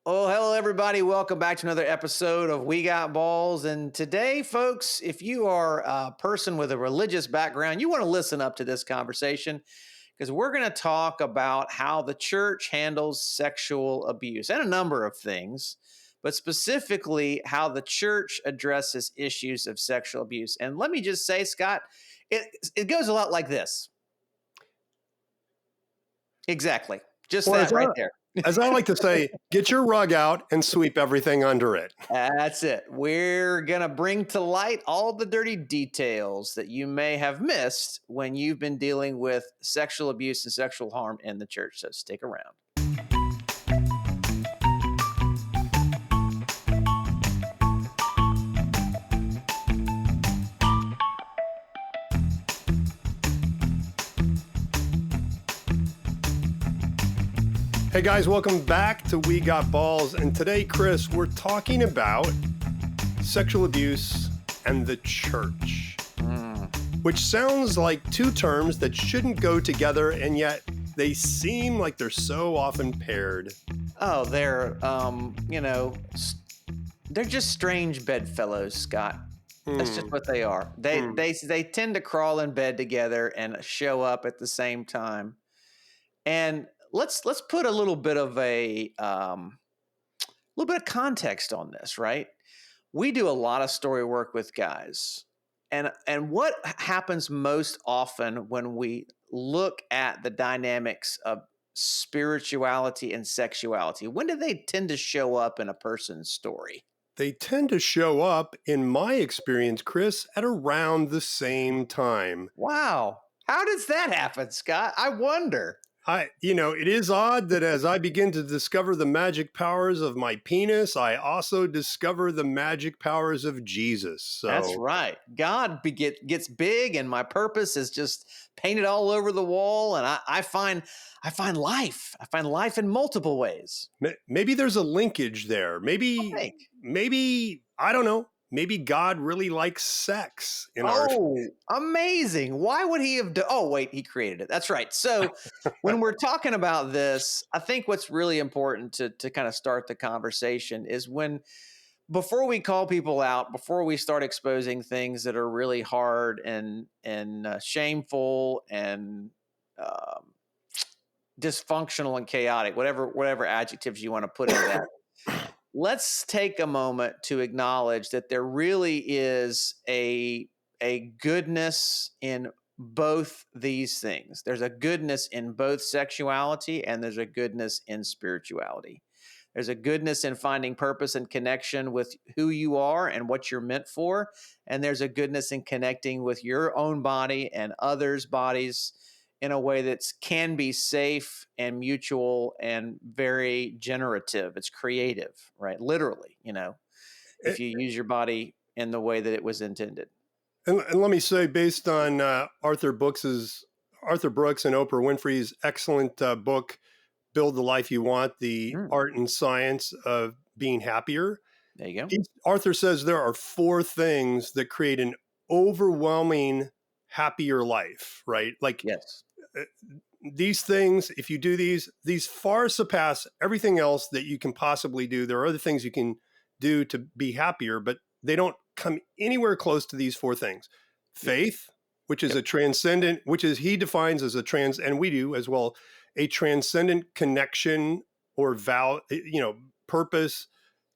Oh, hello, everybody. Welcome back to another episode of We Got Balls. And today, folks, if you are a person with a religious background, you want to listen up to this conversation because we're going to talk about how the church handles sexual abuse and a number of things, but specifically how the church addresses issues of sexual abuse. And let me just say, Scott, it goes a lot like this. Exactly. Just Or that right there. as I like to say, get your rug out and sweep everything under it. That's it. We're going to bring to light all the dirty details that you may have missed when you've been dealing with sexual abuse and sexual harm in the church. So stick around. Hey guys, welcome back to We Got Balls. And today, Chris, we're talking about sexual abuse and the church, which sounds like two terms that shouldn't go together, and yet they seem like they're so often paired. Oh, they're just strange bedfellows, Scott. That's just what they are. They tend to crawl in bed together and show up at the same time. And let's put a little bit of context on this, right? We do a lot of story work with guys. And what happens most often when we look at the dynamics of spirituality and sexuality? When do they tend to show up in a person's story? They tend to show up, in my experience, Chris, at around the same time. Wow. How does that happen, Scott? I wonder. It is odd that as I begin to discover the magic powers of my penis, I also discover the magic powers of Jesus. So That's right. God gets big, and my purpose is just painted all over the wall. And I find life. I find life in multiple ways. maybe there's a linkage there. I Maybe I don't know. Maybe God really likes sex in our. Oh, amazing. Why would he have oh, wait, he created it. That's right. So when we're talking about this, I think what's really important to kind of start the conversation is before we call people out, before we start exposing things that are really hard and shameful and dysfunctional and chaotic, whatever adjectives you want to put in that, let's take a moment to acknowledge that there really is a goodness in both these things. There's a goodness in both sexuality and there's a goodness in spirituality. There's a goodness in finding purpose and connection with who you are and what you're meant for. And there's a goodness in connecting with your own body and others' bodies in a way that can be safe and mutual and very generative. It's creative, right? Literally, if you use your body in the way that it was intended. And let me say, based on Arthur Brooks and Oprah Winfrey's excellent book, Build the Life You Want, the art and science of being happier. There you go. Arthur says there are four things that create an overwhelming happier life, right? Like, yes. These things, if you do these far surpass everything else that you can possibly do. There are other things you can do to be happier, but they don't come anywhere close to these four things. Faith, which is a transcendent, he defines as and we do as well, a transcendent connection or purpose,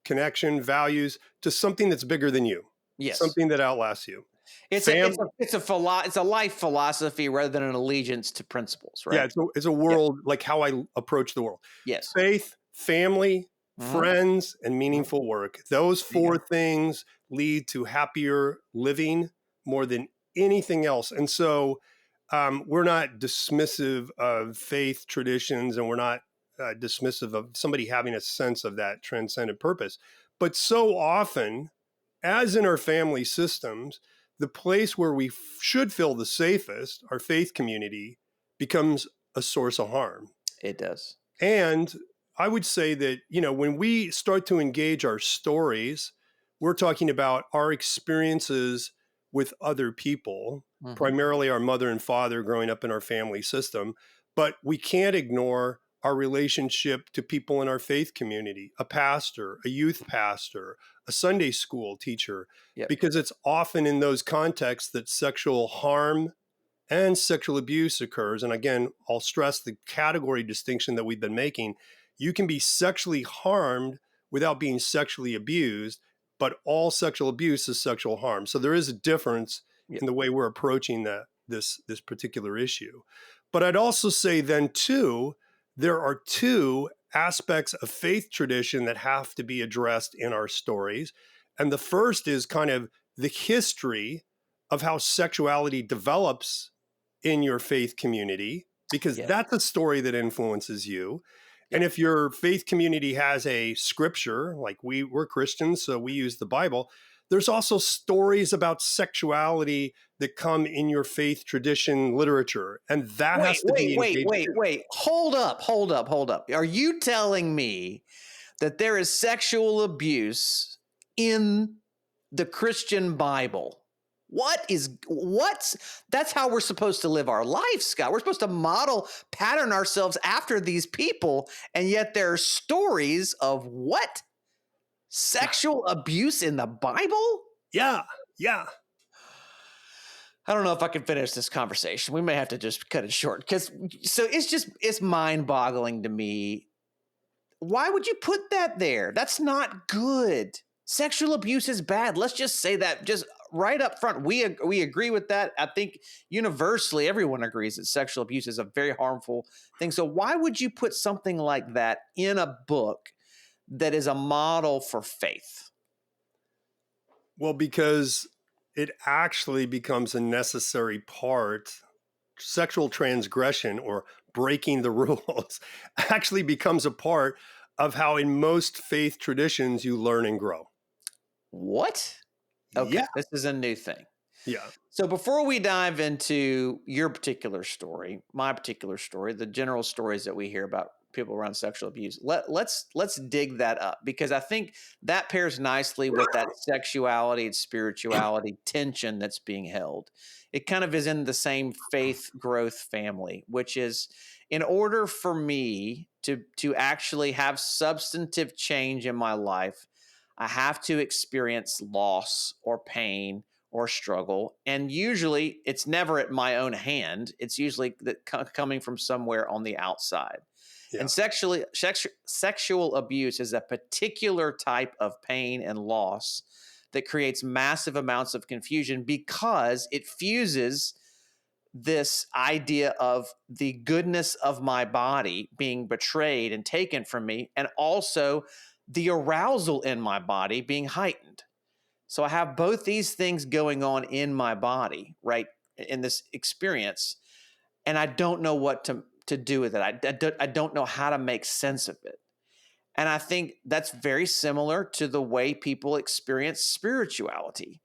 connection, values to something that's bigger than you. Yes. Something that outlasts you. It's a life philosophy rather than an allegiance to principles, right? Yeah, it's a world, like how I approach the world. Yes. Faith, family, friends, and meaningful work. Those four things lead to happier living more than anything else. And so we're not dismissive of faith traditions, and we're not dismissive of somebody having a sense of that transcendent purpose. But so often, as in our family systems, the place where we should feel the safest, our faith community, becomes a source of harm. It does. And I would say that, when we start to engage our stories, we're talking about our experiences with other people, primarily our mother and father growing up in our family system, but we can't ignore our relationship to people in our faith community, a pastor, a youth pastor, a Sunday school teacher, Yep. because it's often in those contexts that sexual harm and sexual abuse occurs. And again, I'll stress the category distinction that we've been making. You can be sexually harmed without being sexually abused, but all sexual abuse is sexual harm. So there is a difference Yep. in the way we're approaching this particular issue. But I'd also say then too, there are two aspects of faith tradition that have to be addressed in our stories. And the first is kind of the history of how sexuality develops in your faith community, because Yeah. that's a story that influences you. Yeah. And if your faith community has a scripture, like we're Christians, so we use the Bible, there's also stories about sexuality that come in your faith tradition literature. And that Wait, has to wait, be wait, engaged wait, too. wait. Hold up, hold up, hold up. Are you telling me that there is sexual abuse in the Christian Bible? That's how we're supposed to live our life, Scott. We're supposed to pattern ourselves after these people, and yet there are stories of what? Sexual abuse in the Bible? Yeah, yeah. I don't know if I can finish this conversation. We may have to just cut it short because it's mind boggling to me. Why would you put that there? That's not good. Sexual abuse is bad. Let's just say that just right up front. We agree with that. I think universally everyone agrees that sexual abuse is a very harmful thing. So why would you put something like that in a book that is a model for faith? Well, because it actually becomes a necessary part. Sexual transgression or breaking the rules actually becomes a part of how in most faith traditions you learn and grow. What? Okay, Yeah. this is a new thing. Yeah. So before we dive into your particular story, my particular story, the general stories that we hear about people around sexual abuse, let's dig that up, because I think that pairs nicely with that sexuality and spirituality tension that's being held. It kind of is in the same faith growth family, which is, in order for me to actually have substantive change in my life, I have to experience loss or pain or struggle. And usually it's never at my own hand. It's usually coming from somewhere on the outside. Yeah. And sexual abuse is a particular type of pain and loss that creates massive amounts of confusion because it fuses this idea of the goodness of my body being betrayed and taken from me, and also the arousal in my body being heightened. So I have both these things going on in my body, right, in this experience, and I don't know what to do with it. I don't know how to make sense of it. And I think that's very similar to the way people experience spirituality.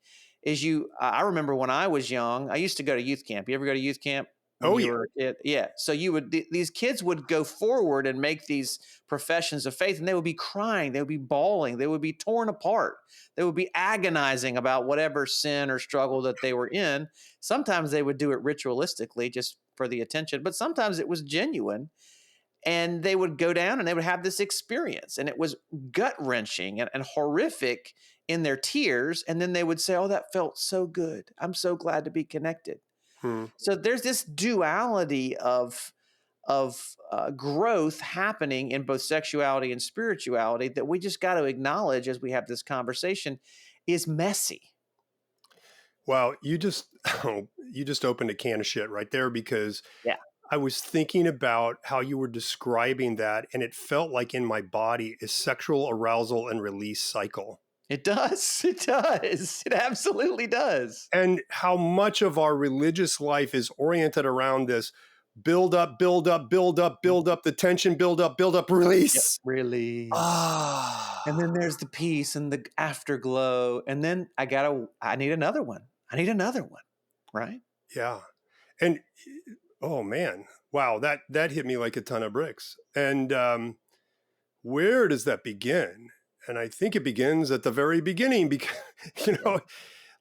I remember when I was young, I used to go to youth camp. You ever go to youth camp when Oh, you yeah. were a kid? Yeah. So these kids would go forward and make these professions of faith, and they would be crying, they would be bawling, they would be torn apart, they would be agonizing about whatever sin or struggle that they were in. Sometimes they would do it ritualistically just for the attention, but sometimes it was genuine, and they would go down and they would have this experience, and it was gut wrenching and horrific in their tears. And then they would say, "Oh, that felt so good. I'm so glad to be connected." Hmm. So there's this duality of growth happening in both sexuality and spirituality that we just got to acknowledge as we have this conversation is messy. Wow. You just opened a can of shit right there, because Yeah, I was thinking about how you were describing that, and it felt like in my body a sexual arousal and release cycle. it does. It does. It absolutely does. And how much of our religious life is oriented around this build up, build up, build up, build up, the tension, build up, Yep. release. Release. Ah, And then there's the peace and the afterglow. And then I need another one. I need another one. Right? yeah. And oh man, wow, that hit me like a ton of bricks. And where does that begin? And I think it begins at the very beginning, because you Yeah.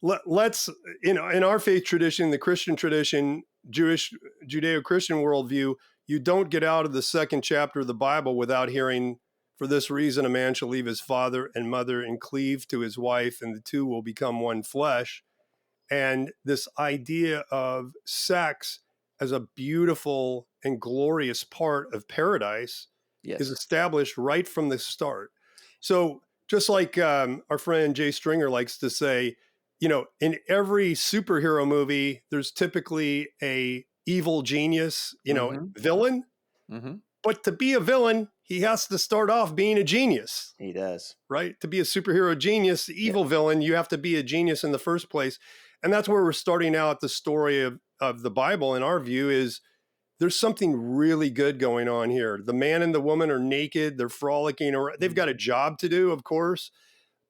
know, let's in our faith tradition, the Christian tradition, Judeo-Christian worldview, you don't get out of the second chapter of the Bible without hearing, for this reason, a man shall leave his father and mother and cleave to his wife, and the two will become one flesh. And this idea of sex as a beautiful and glorious part of paradise is Yes. established right from the start. So, just like our friend Jay Stringer likes to say, in every superhero movie, there's typically a evil genius, Hmm. villain. Hmm. But to be a villain, he has to start off being a genius, He does. right? To be a superhero genius, the Yeah. evil villain, you have to be a genius in the first place. And that's where we're starting out the story of the Bible, in our view, is there's something really good going on here. The man and the woman are naked, they're frolicking, or they've got a job to do, of course,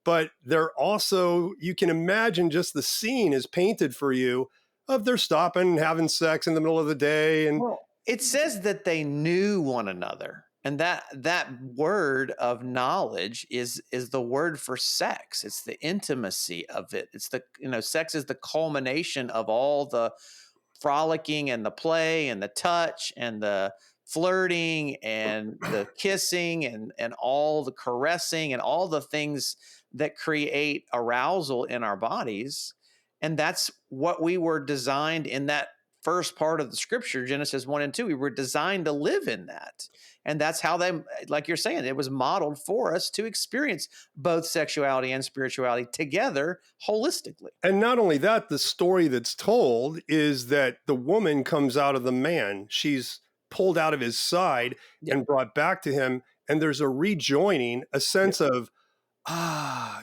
but they're also, you can imagine just the scene is painted for you of they're stopping and having sex in the middle of the day. And Well, it says that they knew one another. And that word of knowledge is the word for sex. It's the intimacy of it. It's sex is the culmination of all the frolicking and the play and the touch and the flirting and the kissing and all the caressing and all the things that create arousal in our bodies. And that's what we were designed in that first part of the scripture, Genesis 1 and 2. We were designed to live in that. And that's how they, like you're saying, it was modeled for us to experience both sexuality and spirituality together holistically. And not only that, the story that's told is that the woman comes out of the man. She's pulled out of his side Yeah. and brought back to him. And there's a rejoining, a Yeah. sense of,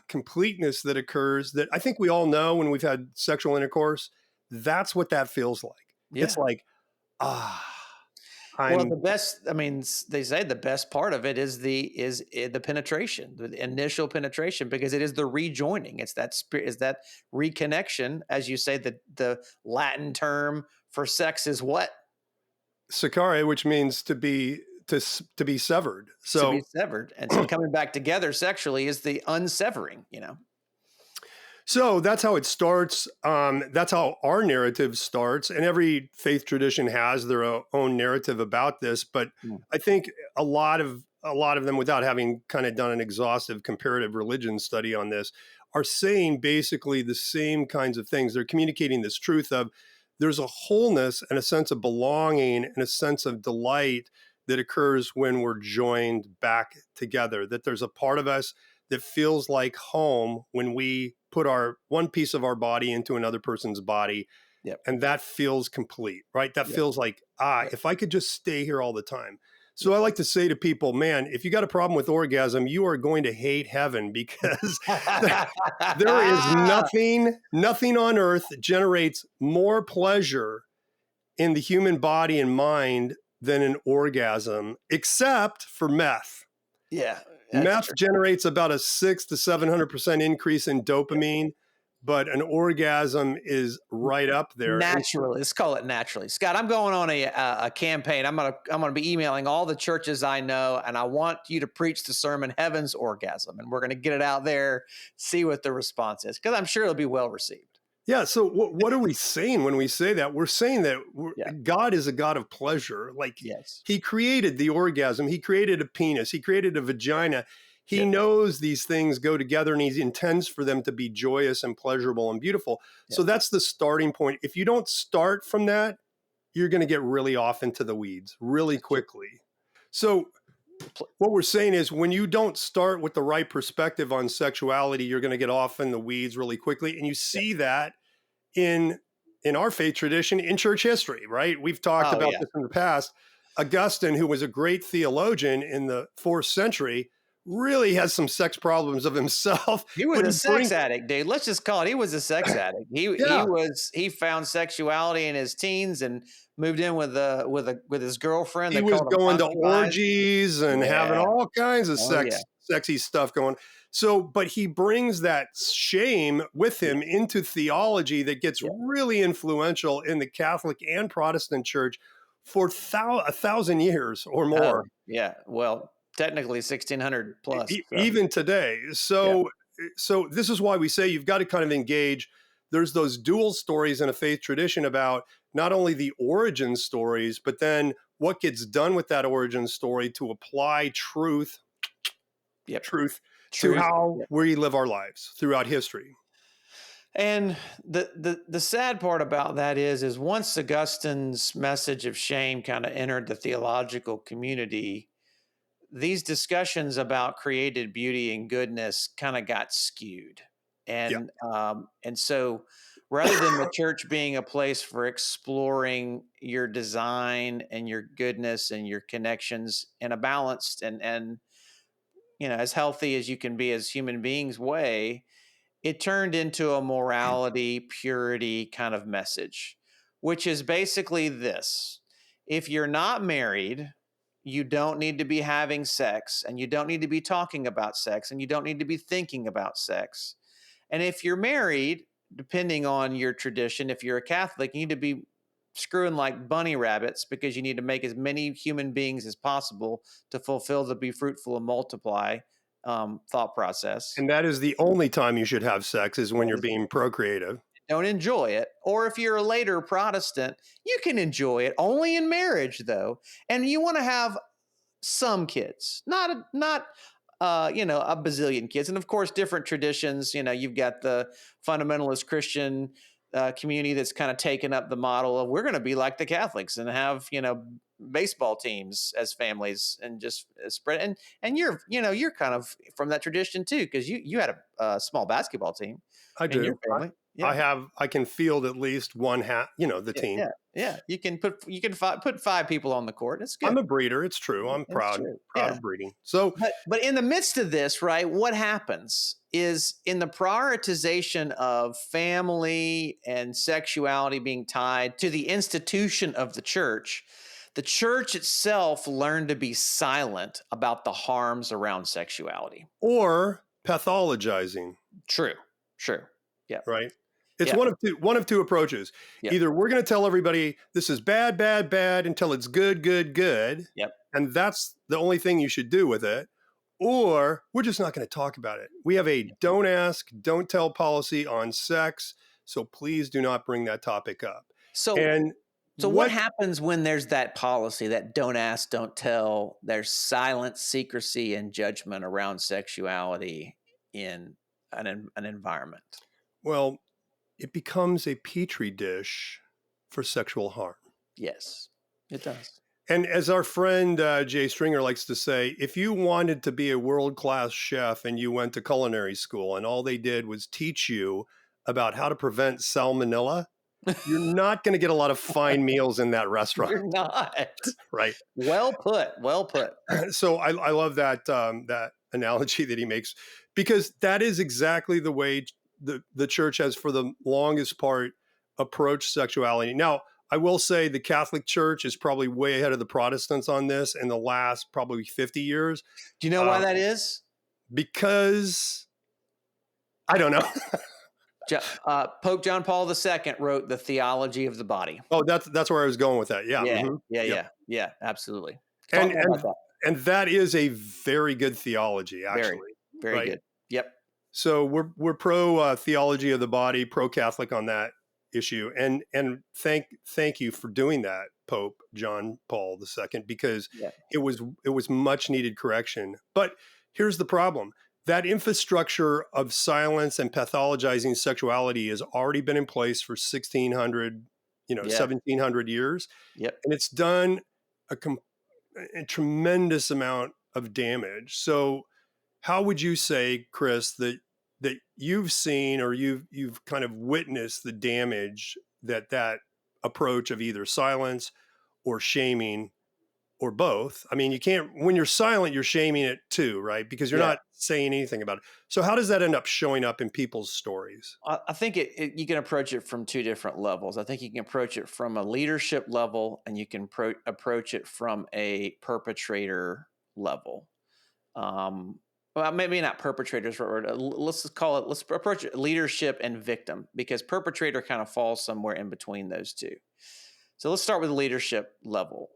completeness that occurs that I think we all know when we've had sexual intercourse. That's what that feels like. It's Yeah. like, ah, Well, I'm the best, I mean, they say the best part of it is the penetration, the initial penetration, because it is the rejoining. It's that spirit, is that reconnection, as you say. The Latin term for sex is what? Sakare, which means to be severed. To be So severed, and so coming back together sexually is the unsevering. So that's how it starts. That's how our narrative starts, and every faith tradition has their own narrative about this. But Mm. I think a lot of them, without having kind of done an exhaustive comparative religion study on this, are saying basically the same kinds of things. They're communicating this truth of there's a wholeness and a sense of belonging and a sense of delight that occurs when we're joined back together. That there's a part of us that feels like home when we put our one piece of our body into another person's body, Yep. and that feels complete, right? That Yep. feels like, Yep. if I could just stay here all the time. So Yep. I like to say to people, man, if you got a problem with orgasm, you are going to hate heaven, because there is nothing on earth that generates more pleasure in the human body and mind than an orgasm, except for meth. Yeah, that's Meth true. generates about a 600 to 700% increase in Yep. dopamine, but an orgasm is right up there. And Naturally, let's call it naturally. Scott, I'm going on a campaign. I'm gonna be emailing all the churches I know, and I want you to preach the sermon "Heaven's Orgasm," and we're gonna get it out there, see what the response is, because I'm sure it'll be well received. yeah, so what are we saying when we say that? We're saying that Yeah. God is a God of pleasure. Like, Yes. he created the orgasm, he created a penis, he created a vagina. He Yep. knows these things go together, and he intends for them to be joyous and pleasurable and beautiful. So Yep. that's the starting point. If you don't start from that, you're going to get really off into the weeds really That's true. quickly. So what we're saying is, when you don't start with the right perspective on sexuality, you're going to get off in the weeds really quickly. And you Yep. see that in our faith tradition, in church history, right? We've talked Oh about yeah. this in the past. Augustine, who was a great theologian in the 4th century, really has some sex problems of himself, He was but a he sex brings, addict, dude. Let's just call it. He was a sex addict. yeah, He found sexuality in his teens and moved in with his girlfriend. he They was called them going to concubines. orgies and having Yeah. all kinds of Oh yeah. sexy stuff going. So, but he brings that shame with Yeah. him into theology that gets Yeah. really influential in the Catholic and Protestant church for 1,000 years or more, Oh yeah. Well, technically 1600 plus. So even today. yeah. So this is why we say you've got to kind of engage. There's those dual stories in a faith tradition about not only the origin stories, but then what gets done with that origin story to apply truth Yep. to Truth. how Yep. we live our lives throughout history. And the sad part about that is once Augustine's message of shame kind of entered the theological community, these discussions about created beauty and goodness kind of got skewed. Yeah. And so rather than the church being a place for exploring your design and your goodness and your connections in a balanced and as healthy as you can be as human beings way, it turned into a morality, purity kind of message, which is basically this: if you're not married, you don't need to be having sex, and you don't need to be talking about sex, and you don't need to be thinking about sex. And if you're married, depending on your tradition, if you're a Catholic, you need to be screwing like bunny rabbits because you need to make as many human beings as possible to fulfill the be fruitful and multiply thought process. And that is the only time you should have sex, is when you're being procreative. Don't enjoy it. Or if you're a later Protestant, you can enjoy it only in marriage, though. And you want to have some kids, not a bazillion kids. And of course, different traditions. You've got the fundamentalist Christian community that's kind of taken up the model of we're going to be like the Catholics and have baseball teams as families and just spread. And you're kind of from that tradition too, because you had a small basketball team I in your do. family. Yeah. I can field at least one half, the Yeah, team. yeah, yeah. You can put five people on the court. It's I'm good. a breeder. It's true. I'm It's proud, true. proud Yeah. of breeding. So, But in the midst of this, right, what happens is in the prioritization of family and sexuality being tied to the institution of the church itself learned to be silent about the harms around sexuality. or pathologizing, True. True. Yeah. right? It's Yeah. one of two approaches. Yep. Either we're going to tell everybody this is bad, bad, bad until it's good, good, good, Yep. and that's the only thing you should do with it, or we're just not going to talk about it. We have a don't ask, don't tell policy on sex, so please do not bring that topic up. So And So what what happens when there's that policy that don't ask, don't tell? There's silence, secrecy, and judgment around sexuality in an environment. well, it becomes a petri dish for sexual harm. Yes, it does. And as our friend Jay Stringer likes to say, if you wanted to be a world-class chef and you went to culinary school and all they did was teach you about how to prevent salmonella, you're not going to get a lot of fine meals in that restaurant, You're not. right? Well put. Well put. So I love that analogy that he makes, because that is exactly the way the church has, for the longest part, approached sexuality. Now, I will say the Catholic Church is probably way ahead of the Protestants on this in the last probably 50 years. Do you know why that is? Because I don't know. Pope John Paul II wrote the Theology of the Body. Oh, that's where I was going with that. Yeah. Yeah, Mhm. yeah, Yep. yeah, absolutely. Talk And more about that. and that is a very good theology, Very, actually. very Right. good. Yep. So we're pro theology of the body, pro Catholic on that issue, and thank you for doing that, Pope John Paul II, because Yeah. it was much needed correction. But here's the problem: that infrastructure of silence and pathologizing sexuality has already been in place for 1600, Yeah. 1700 years, Yep. and it's done a tremendous amount of damage. So how would you say, Chris, that you've seen, or you've kind of witnessed the damage that approach of either silence or shaming, or both? I mean, you can't, when you're silent, you're shaming it too, right? Because you're Yeah. not saying anything about it. So how does that end up showing up in people's stories? I think you can approach it from two different levels. I think you can approach it from a leadership level, and you can approach it from a perpetrator level. Well, maybe not perpetrators, or let's just call it. Let's approach it leadership and victim, because perpetrator kind of falls somewhere in between those two. So let's start with the leadership level.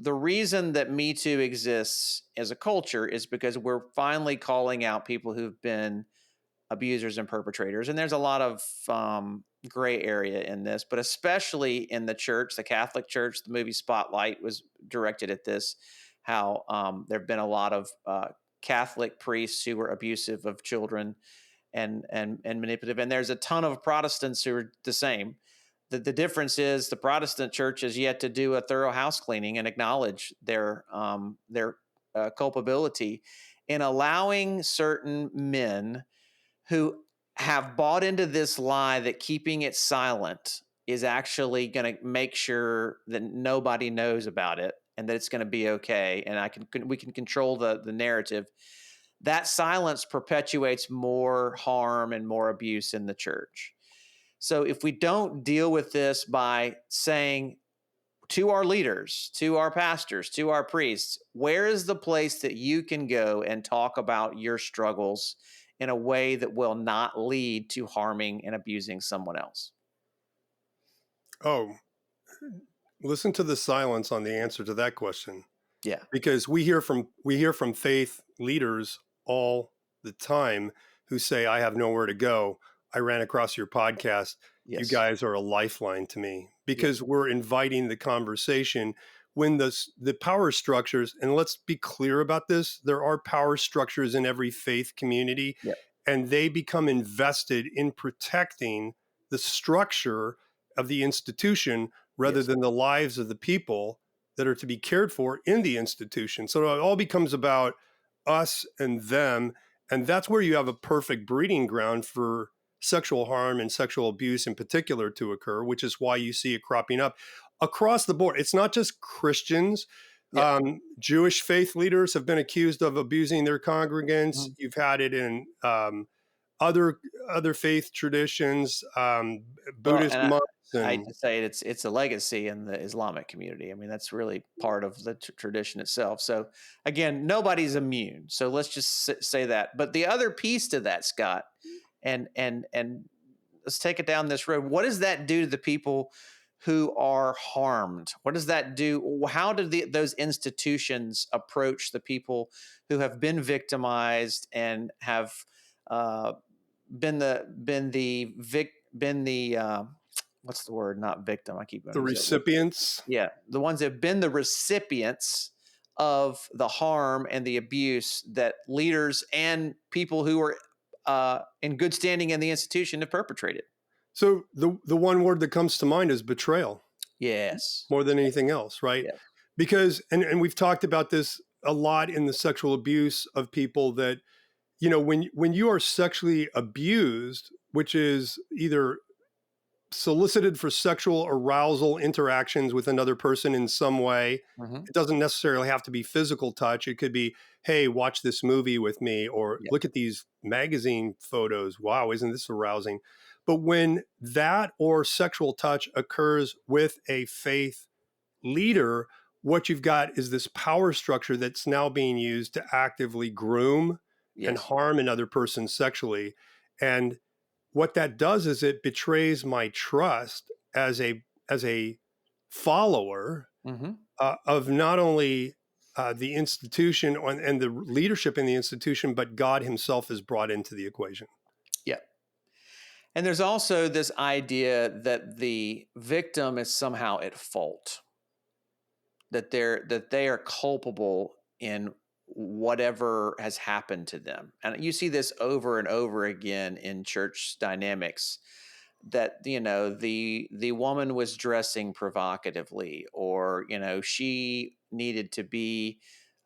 The reason that Me Too exists as a culture is because we're finally calling out people who've been abusers and perpetrators. And there's a lot of gray area in this, but especially in the church, the Catholic Church. The movie Spotlight was directed at this. How there have been a lot of Catholic priests who were abusive of children and manipulative, and there's a ton of Protestants who are the same. The difference is the Protestant church has yet to do a thorough house cleaning and acknowledge their culpability in allowing certain men who have bought into this lie that keeping it silent is actually going to make sure that nobody knows about it and that it's going to be okay. And we can control the narrative. That silence perpetuates more harm and more abuse in the church. So if we don't deal with this by saying to our leaders, to our pastors, to our priests, where is the place that you can go and talk about your struggles in a way that will not lead to harming and abusing someone else? Oh, listen to the silence on the answer to that question, Yeah. because we hear from faith leaders all the time who say, I have nowhere to go. I ran across your podcast. You Yes. guys are a lifeline to me, Yeah. because we're inviting the conversation when the power structures, and let's be clear about this, there are power structures in every faith community, Yeah. and they become invested in protecting the structure of the institution rather Yes. than the lives of the people that are to be cared for in the institution. So it all becomes about us and them. And that's where you have a perfect breeding ground for sexual harm and sexual abuse in particular to occur, which is why you see it cropping up across the board. It's not just Christians. Yeah. Jewish faith leaders have been accused of abusing their congregants. Mhm. You've had it in other faith traditions, Well, Buddhist and monks, I hate and to say it, it's a legacy in the Islamic community. I mean, that's really part of the tradition itself. So again, nobody's immune. So let's just say that. But the other piece to that, Scott, and let's take it down this road. What does that do to the people who are harmed? What does that do? How do those institutions approach the people who have been victimized and have uh, been the what's the word? Not victim. I keep going the to use that word. recipients. Yeah, the ones that have been the recipients of the harm and the abuse that leaders and people who are in good standing in the institution have perpetrated. So the one word that comes to mind is betrayal Yes. more than anything else, right? Yes. Because and we've talked about this a lot in the sexual abuse of people, that when you are sexually abused, which is either solicited for sexual arousal interactions with another person in some way. Mm-hmm. It doesn't necessarily have to be physical touch. It could be, hey, watch this movie with me, or Yeah. look at these magazine photos. Wow, isn't this arousing? But when that or sexual touch occurs with a faith leader, what you've got is this power structure that's now being used to actively groom and Yes. harm another person sexually. And what that does is it betrays my trust as a follower Mm-hmm. of not only the institution and the leadership in the institution, but God Himself is brought into the equation. Yeah. And there's also this idea that the victim is somehow at fault, that they are culpable in whatever has happened to them. And you see this over and over again in church dynamics, that the woman was dressing provocatively, or she needed to be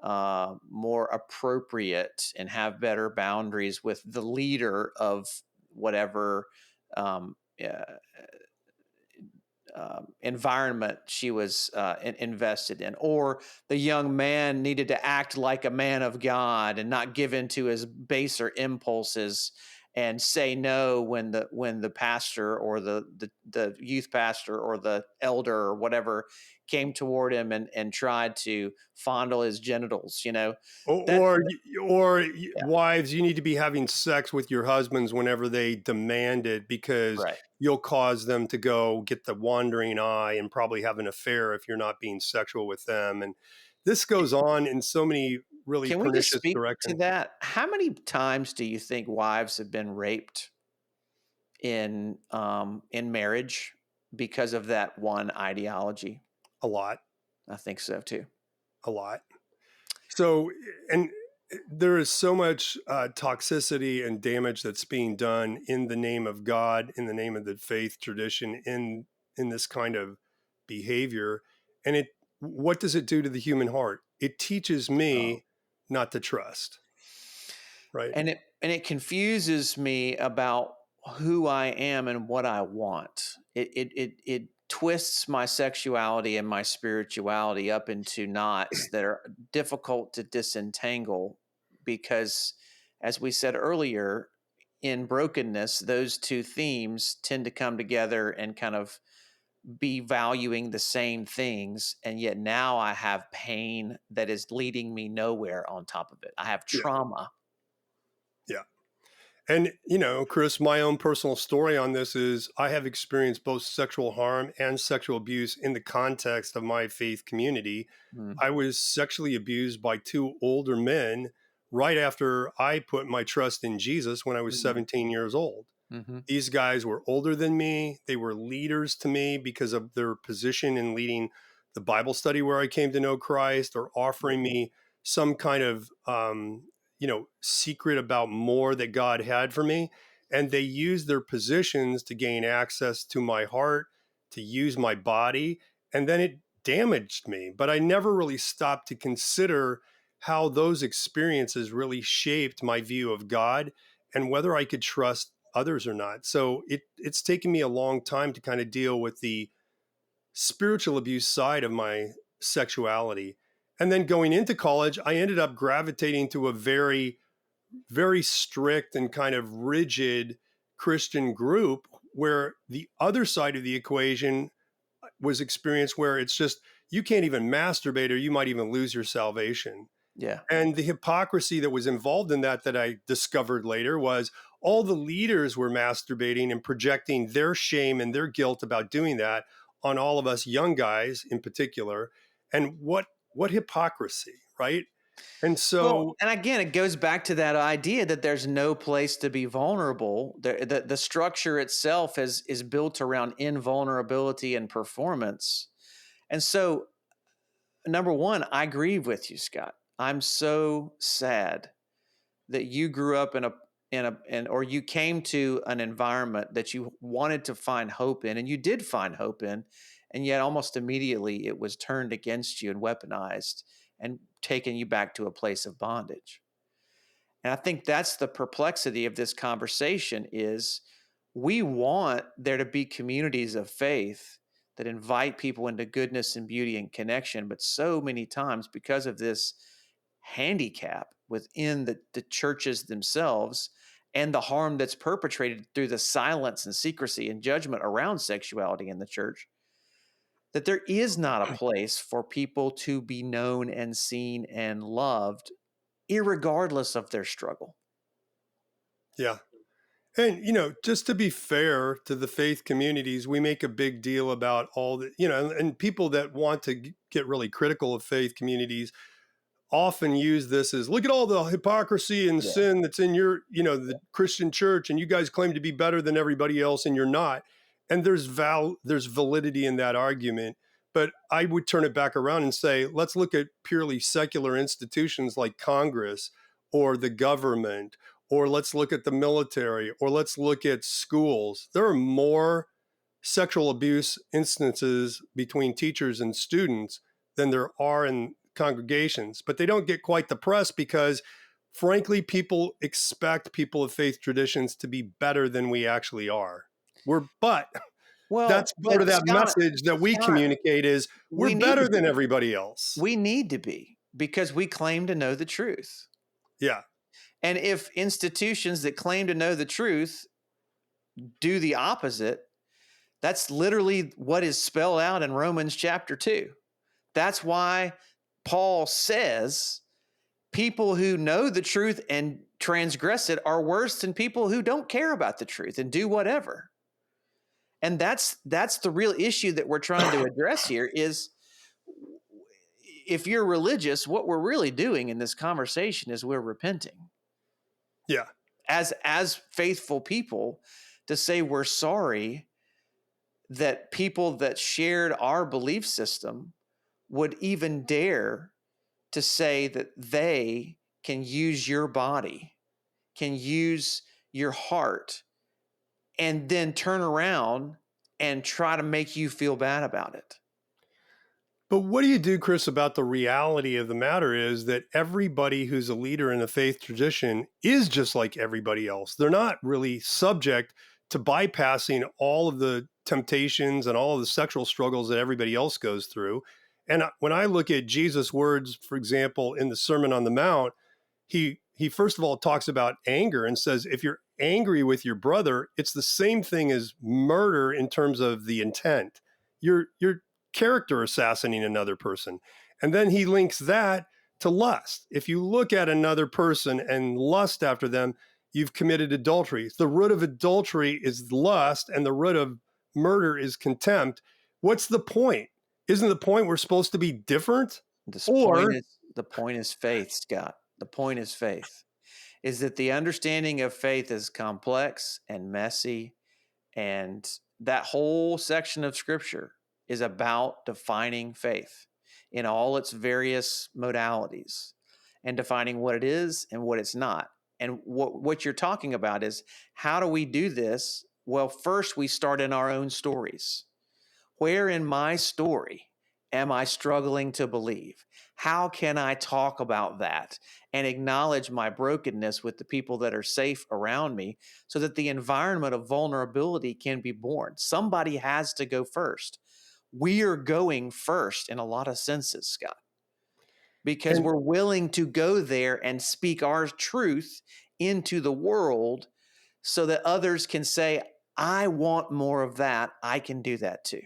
more appropriate and have better boundaries with the leader of whatever um, uh, environment she was invested in, or the young man needed to act like a man of God and not give in to his baser impulses and say no when the pastor or the youth pastor or the elder or whatever came toward him and tried to fondle his genitals. That Or Yeah, wives, you need to be having sex with your husbands whenever they demand it, because right. you'll cause them to go get the wandering eye and probably have an affair if you're not being sexual with them. And this goes on in so many really Can we just pernicious speak to direction. that? How many times do you think wives have been raped in marriage because of that one ideology? A lot, I think so too. a lot. So, and there is so much toxicity and damage that's being done in the name of God, in the name of the faith tradition, in this kind of behavior. And what does it do to the human heart? It teaches Oh. me not to trust, right? And it confuses me about who I am and what I want. It twists my sexuality and my spirituality up into knots that are difficult to disentangle because, as we said earlier, in brokenness, those two themes tend to come together and kind of be valuing the same things. And yet now I have pain that is leading me nowhere on top of it. I have Yeah, trauma. yeah. And, Chris, my own personal story on this is I have experienced both sexual harm and sexual abuse in the context of my faith community. Mm, I was sexually abused by two older men right after I put my trust in Jesus when I was mm, 17 years old. mhm, These guys were older than me. They were leaders to me because of their position in leading the Bible study where I came to know Christ, or offering me some kind of secret about more that God had for me. And they used their positions to gain access to my heart, to use my body, and then it damaged me. But I never really stopped to consider how those experiences really shaped my view of God and whether I could trust others or not. So it's taken me a long time to kind of deal with the spiritual abuse side of my sexuality. And then going into college, I ended up gravitating to a very, very strict and kind of rigid Christian group where the other side of the equation was experienced where it's just you can't even masturbate or you might even lose your salvation. yeah. And the hypocrisy that was involved in that I discovered later was all the leaders were masturbating and projecting their shame and their guilt about doing that on all of us young guys in particular. And what hypocrisy, right? And Well, so and again, it goes back to that idea that there's no place to be vulnerable. The structure itself is built around invulnerability and performance. And so, number one, I agree with you, Scott. I'm so sad that you grew up or you came to an environment that you wanted to find hope in, and you did find hope in, and yet almost immediately it was turned against you and weaponized and taken you back to a place of bondage. And I think that's the perplexity of this conversation is we want there to be communities of faith that invite people into goodness and beauty and connection, but so many times because of this handicap within the churches themselves and the harm that's perpetrated through the silence and secrecy and judgment around sexuality in the church, that there is not a place for people to be known and seen and loved, irregardless of their struggle. yeah. And just to be fair to the faith communities, we make a big deal about all the, and people that want to get really critical of faith communities often use this as look at all the hypocrisy and Yeah. sin that's in your the Christian church, and you guys claim to be better than everybody else and you're not. And there's validity in that argument, but I would turn it back around and say let's look at purely secular institutions like Congress or the government, or let's look at the military, or let's look at schools. There are more sexual abuse instances between teachers and students than there are in congregations, but they don't get quite the press because, frankly, people expect people of faith traditions to be better than we actually are. But Well, that's part of but that message that we Scott, communicate is we're we need to better than be. everybody else. We need to be because we claim to know the truth. Yeah, And if institutions that claim to know the truth do the opposite, that's literally what is spelled out in Romans chapter 2. That's why Paul says people who know the truth and transgress it are worse than people who don't care about the truth and do whatever. And that's the real issue that we're trying to address here is if you're religious, what we're really doing in this conversation is we're repenting Yeah. as faithful people, to say we're sorry that people that shared our belief system would even dare to say that they can use your body, can use your heart, and then turn around and try to make you feel bad about it. But what do you do, Chris, about the reality of the matter is that everybody who's a leader in the faith tradition is just like everybody else. They're not really subject to bypassing all of the temptations and all of the sexual struggles that everybody else goes through. And when I look at Jesus' words, for example, in the Sermon on the Mount, he first of all talks about anger and says, if you're angry with your brother, it's the same thing as murder in terms of the intent. You're character assassinating another person. And then he links that to lust. If you look at another person and lust after them, you've committed adultery. The root of adultery is lust, and the root of murder is contempt. What's the point? Isn't the point we're supposed to be different? Or The point is faith, Scott. The point is faith. Is that the understanding of faith is complex and messy, and that whole section of scripture is about defining faith in all its various modalities and defining what it is and what it's not. And what you're talking about is, how do we do this? Well, first we start in our own stories. Where in my story am I struggling to believe? How can I talk about that and acknowledge my brokenness with the people that are safe around me, so that the environment of vulnerability can be born? Somebody has to go first. We are going first in a lot of senses, Scott, because and we're willing to go there and speak our truth into the world so that others can say, I want more of that. I can do that too.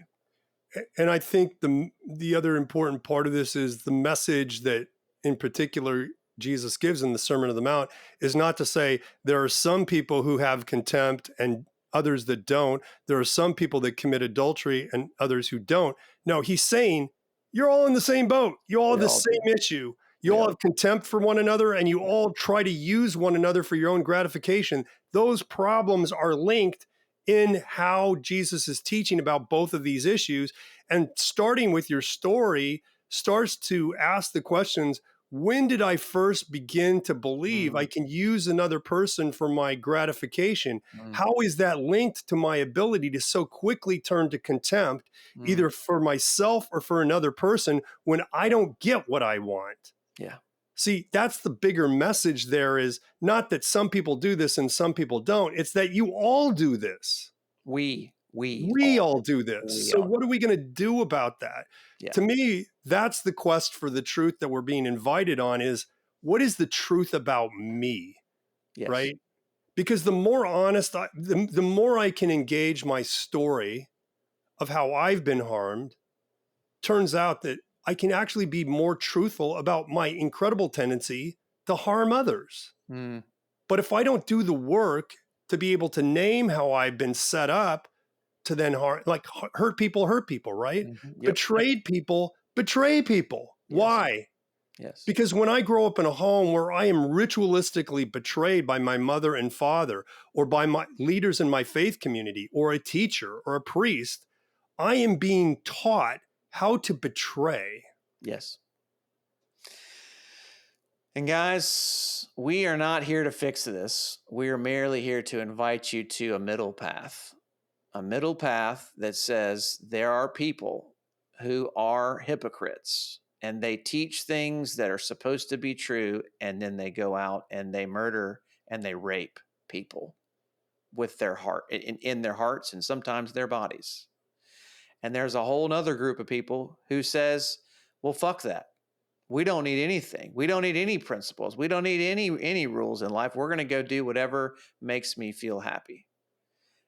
and I think the other important part of this is the message that in particular Jesus gives in the Sermon on the Mount is not to say there are some people who have contempt and others that don't. There are some people that commit adultery and others who don't. No, he's saying you're all in the same boat. You all have We the all do. same issue. You We all all have contempt for one another and you all try to use one another for your own gratification. Those problems are linked in how Jesus is teaching about both of these issues. And starting with your story starts to ask the questions, when did I first begin to believe I Mm, can use another person for my gratification? mm, How is that linked to my ability to so quickly turn to contempt, mm. either for myself or for another person, when I don't get what I want? Yeah. See, that's the bigger message there, is not that some people do this and some people don't. It's that you all do this. We We all all do. do this. We So all what are we going to do about that? Yeah. To me, that's the quest for the truth that we're being invited on, is what is the truth about me, Yes. right? Because the more honest, the more I can engage my story of how I've been harmed, turns out that I can actually be more truthful about my incredible tendency to harm others. Mm, But if I don't do the work to be able to name how I've been set up to then harm, like hurt people, right? mhm. Yep. Yep. Betrayed people, betray people. Yes. Why? Yes. Because when I grow up in a home where I am ritualistically betrayed by my mother and father, or by my leaders in my faith community, or a teacher or a priest, I am being taught how to betray. Yes. And guys, we are not here to fix this. We are merely here to invite you to a middle path that says there are people who are hypocrites and they teach things that are supposed to be true, and then they go out and they murder and they rape people with their heart, in their hearts, and sometimes their bodies. And there's a whole other group of people who says, well, fuck that. We don't need anything. We don't need any principles. We don't need any rules in life. We're going to go do whatever makes me feel happy.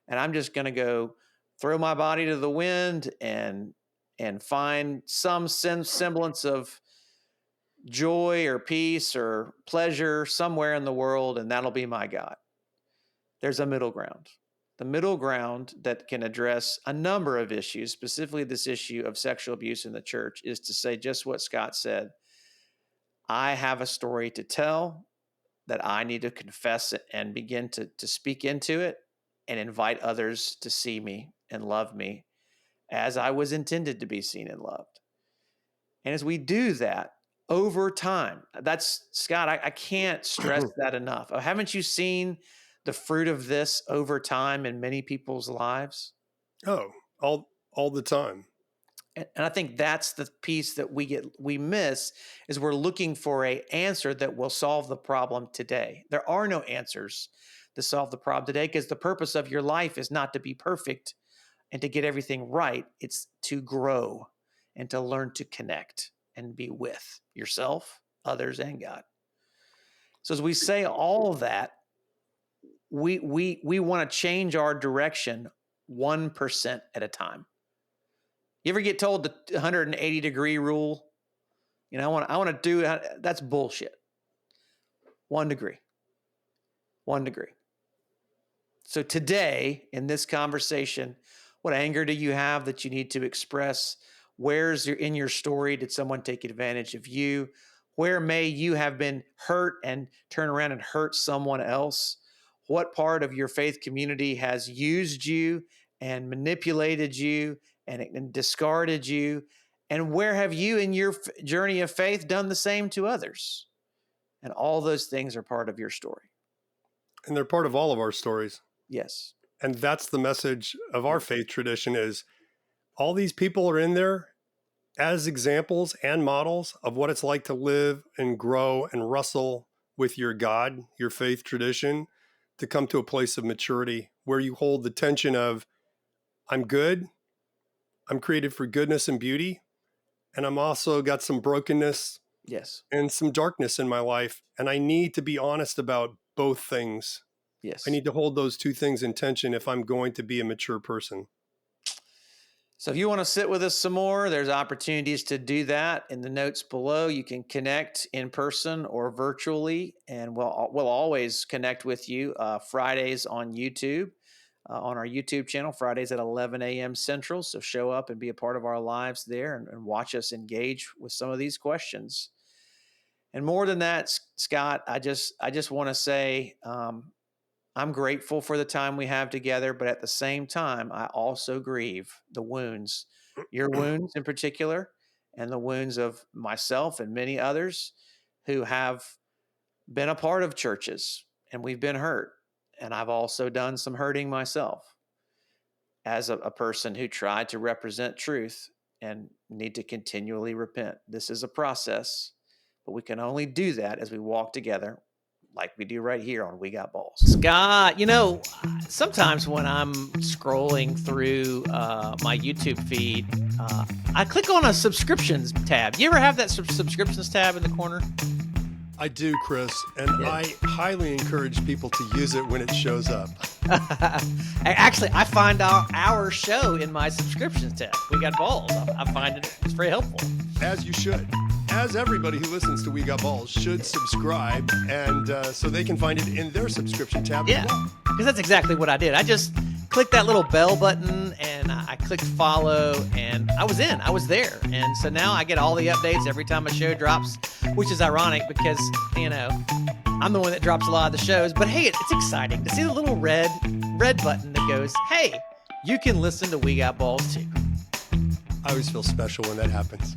And I'm just going to go throw my body to the wind and find some semblance of joy or peace or pleasure somewhere in the world, and that'll be my God. There's a middle ground. the middle ground that can address a number of issues, specifically this issue of sexual abuse in the church, is to say just what Scott said. I have a story to tell that I need to confess it and begin to speak into it and invite others to see me and love me as I was intended to be seen and loved. And as we do that over time, that's Scott, I can't stress that enough. Haven't you seen the fruit of this over time in many people's lives? Oh, all the time. And I think that's the piece that we miss is we're looking for a answer that will solve the problem today. There are no answers to solve the problem today because the purpose of your life is not to be perfect and to get everything right. It's to grow and to learn to connect and be with yourself, others, and God. So as we say all of that, we want to change our direction 1% at a time. You ever get told the 180-degree rule? You know, I want to do that's bullshit. 1 degree. 1 degree. So today in this conversation, what anger do you have that you need to express? Where's in your story did someone take advantage of you? Where may you have been hurt and turn around and hurt someone else? What part of your faith community has used you and manipulated you and discarded you? And where have you in your journey of faith done the same to others? And all those things are part of your story. And they're part of all of our stories. Yes. And that's the message of our faith tradition is all these people are in there as examples and models of what it's like to live and grow and wrestle with your God, your faith tradition, to come to a place of maturity where you hold the tension of, I'm good, I'm created for goodness and beauty, and I'm also got some brokenness Yes. and some darkness in my life, and I need to be honest about both things. Yes. I need to hold those two things in tension if I'm going to be a mature person. So if you want to sit with us some more, there's opportunities to do that in the notes below. You can connect in person or virtually, and we'll always connect with you Fridays on YouTube, on our YouTube channel, Fridays at 11 a.m. Central. So show up and be a part of our lives there and watch us engage with some of these questions. And more than that, Scott, I just want to say I'm grateful for the time we have together, but at the same time, I also grieve the wounds, your wounds in particular, and the wounds of myself and many others who have been a part of churches, and we've been hurt. And I've also done some hurting myself as a person who tried to represent truth and need to continually repent. This is a process, but we can only do that as we walk together like we do right here on We Got Balls. Scott, sometimes when I'm scrolling through my YouTube feed, I click on a subscriptions tab. You ever have that subscriptions tab in the corner? I do, Chris, and I highly encourage people to use it when it shows up. Actually, I find our show in my subscriptions tab. We Got Balls. I find it's very helpful. As you should. As everybody who listens to We Got Balls should subscribe, and so they can find it in their subscription tab as well. Because that's exactly what I did. I just clicked that little bell button, and I clicked follow, and I was there. And so now I get all the updates every time a show drops, which is ironic because, I'm the one that drops a lot of the shows. But hey, it's exciting to see the little red button that goes, hey, you can listen to We Got Balls too. I always feel special when that happens.